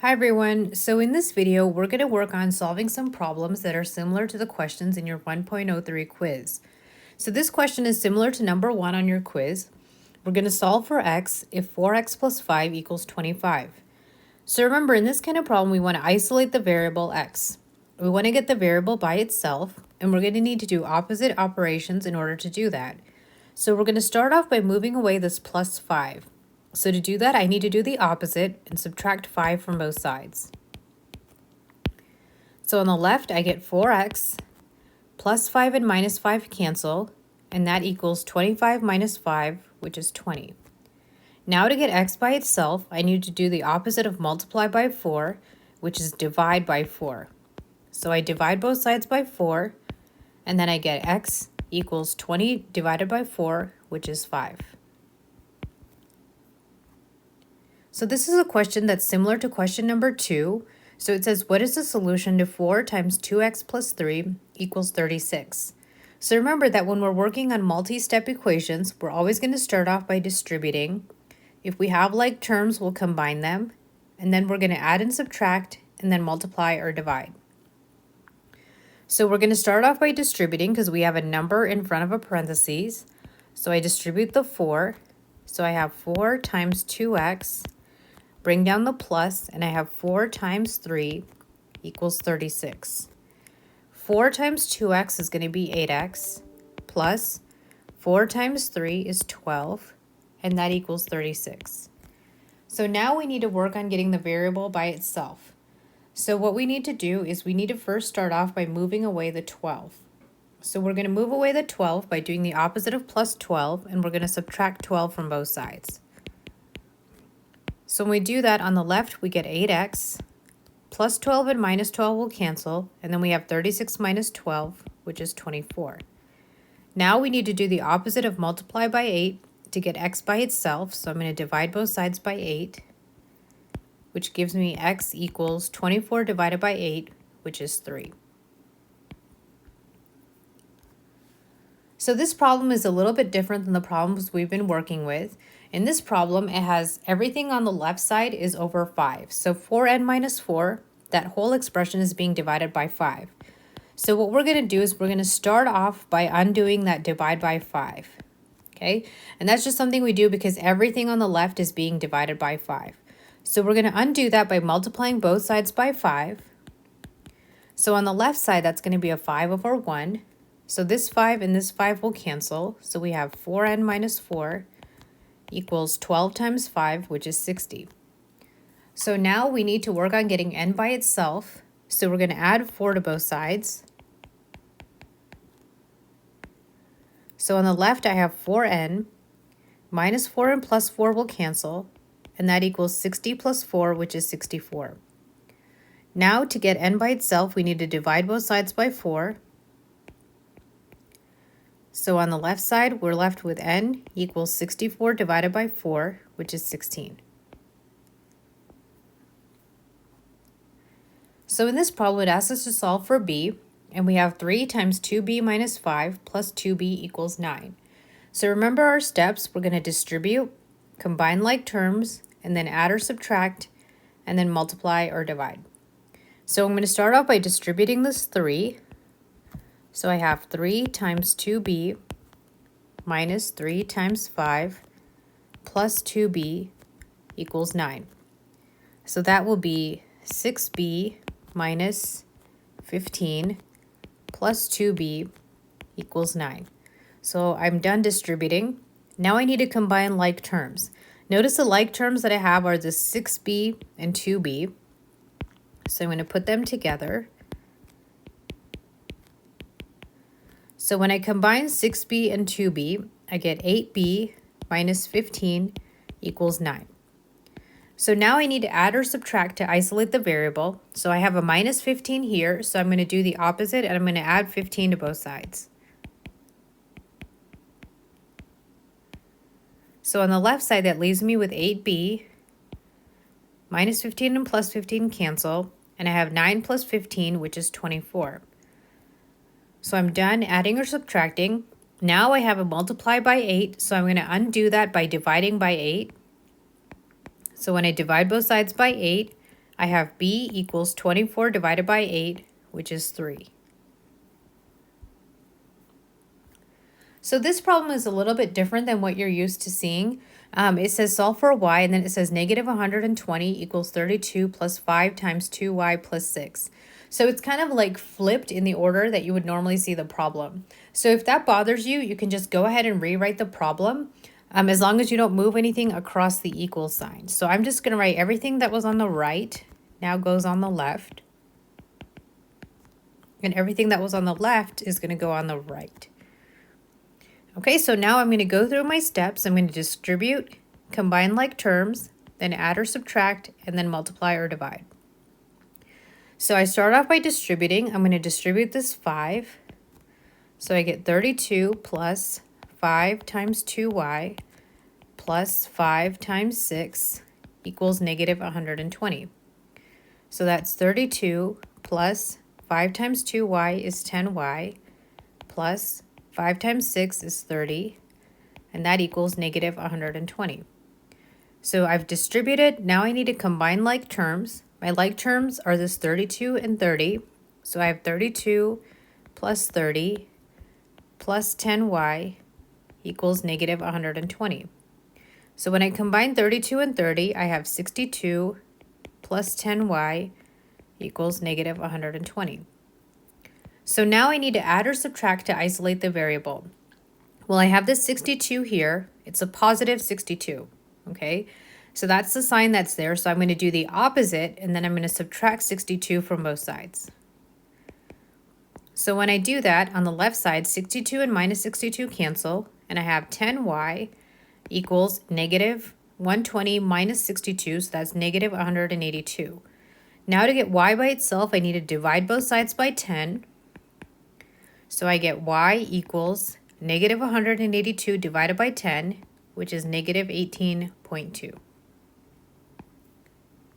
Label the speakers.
Speaker 1: Hi everyone, so in this video we're going to work on solving some problems that are similar to the questions in your 1.03 quiz. So this question is similar to number 1 on your quiz. We're going to solve for x if 4x plus 5 equals 25. So remember, in this kind of problem we want to isolate the variable x. We want to get the variable by itself, and we're going to need to do opposite operations in order to do that. So we're going to start off by moving away this plus 5. So to do that, I need to do the opposite and subtract 5 from both sides. So on the left, I get 4x plus 5 and minus 5 cancel, and that equals 25 minus 5, which is 20. Now to get x by itself, I need to do the opposite of multiply by 4, which is divide by 4. So I divide both sides by 4, and then I get x equals 20 divided by 4, which is 5. So this is a question that's similar to question number 2. So it says, what is the solution to 4 times 2x plus 3 equals 36? So remember that when we're working on multi-step equations, we're always going to start off by distributing. If we have like terms, we'll combine them, and then we're going to add and subtract, and then multiply or divide. So we're going to start off by distributing because we have a number in front of a parentheses. So I distribute the 4. So I have 4 times 2x. Bring down the plus, and I have 4 times 3 equals 36. 4 times 2x is going to be 8x, plus 4 times 3 is 12, and that equals 36. So now we need to work on getting the variable by itself. So what we need to do is we need to first start off by moving away the 12. So we're going to move away the 12 by doing the opposite of plus 12, and we're going to subtract 12 from both sides. So when we do that, on the left, we get 8x, plus 12 and minus 12 will cancel, and then we have 36 minus 12, which is 24. Now we need to do the opposite of multiply by 8 to get x by itself, so I'm going to divide both sides by 8, which gives me x equals 24 divided by 8, which is 3. So this problem is a little bit different than the problems we've been working with. In this problem, it has everything on the left side is over 5. So 4n minus 4, that whole expression is being divided by 5. So what we're going to do is we're going to start off by undoing that divide by 5. Okay, and that's just something we do because everything on the left is being divided by 5. So we're going to undo that by multiplying both sides by 5. So on the left side, that's going to be a 5 over 1. So this 5 and this 5 will cancel. So we have 4n minus 4 equals 12 times 5, which is 60. So now we need to work on getting n by itself. So we're going to add 4 to both sides. So on the left, I have 4n. Minus 4 and plus 4 will cancel, and that equals 60 plus 4, which is 64. Now to get n by itself, we need to divide both sides by 4. So on the left side, we're left with n equals 64 divided by 4, which is 16. So in this problem, it asks us to solve for b, and we have 3 times 2b minus 5 plus 2b equals 9. So remember our steps. We're going to distribute, combine like terms, and then add or subtract, and then multiply or divide. So I'm going to start off by distributing this 3. So I have 3 times 2b minus 3 times 5 plus 2b equals 9. So that will be 6b minus 15 plus 2b equals 9. So I'm done distributing. Now I need to combine like terms. Notice the like terms that I have are the 6b and 2b. So I'm going to put them together. So when I combine 6b and 2b, I get 8b minus 15 equals 9. So now I need to add or subtract to isolate the variable. So I have a minus 15 here, so I'm going to do the opposite, and I'm going to add 15 to both sides. So on the left side, that leaves me with 8b, minus 15 and plus 15 cancel, and I have 9 plus 15, which is 24. So I'm done adding or subtracting. Now I have a multiply by 8, so I'm going to undo that by dividing by 8. So when I divide both sides by 8, I have b equals 24 divided by 8, which is 3. So this problem is a little bit different than what you're used to seeing. It says solve for y, and then it says negative 120 equals 32 plus 5 times 2y plus 6. So it's kind of like flipped in the order that you would normally see the problem. So if that bothers you, you can just go ahead and rewrite the problem, as long as you don't move anything across the equal sign. So I'm just going to write everything that was on the right now goes on the left. And everything that was on the left is going to go on the right. Okay, so now I'm going to go through my steps. I'm going to distribute, combine like terms, then add or subtract, and then multiply or divide. So I start off by distributing. I'm going to distribute this 5. So I get 32 plus 5 times 2y plus 5 times 6 equals negative 120. So that's 32 plus 5 times 2y is 10y plus 5 times 6 is 30, and that equals negative 120. So I've distributed. Now I need to combine like terms. My like terms are this 32 and 30. So I have 32 plus 30 plus 10y equals negative 120. So when I combine 32 and 30, I have 62 plus 10y equals negative 120. So now I need to add or subtract to isolate the variable. Well, I have this 62 here. It's a positive 62, okay? So that's the sign that's there. So I'm going to do the opposite, and then I'm going to subtract 62 from both sides. So when I do that, on the left side, 62 and minus 62 cancel, and I have 10y equals negative 120 minus 62, so that's negative 182. Now to get y by itself, I need to divide both sides by 10. So I get y equals negative 182 divided by 10, which is negative 18.2.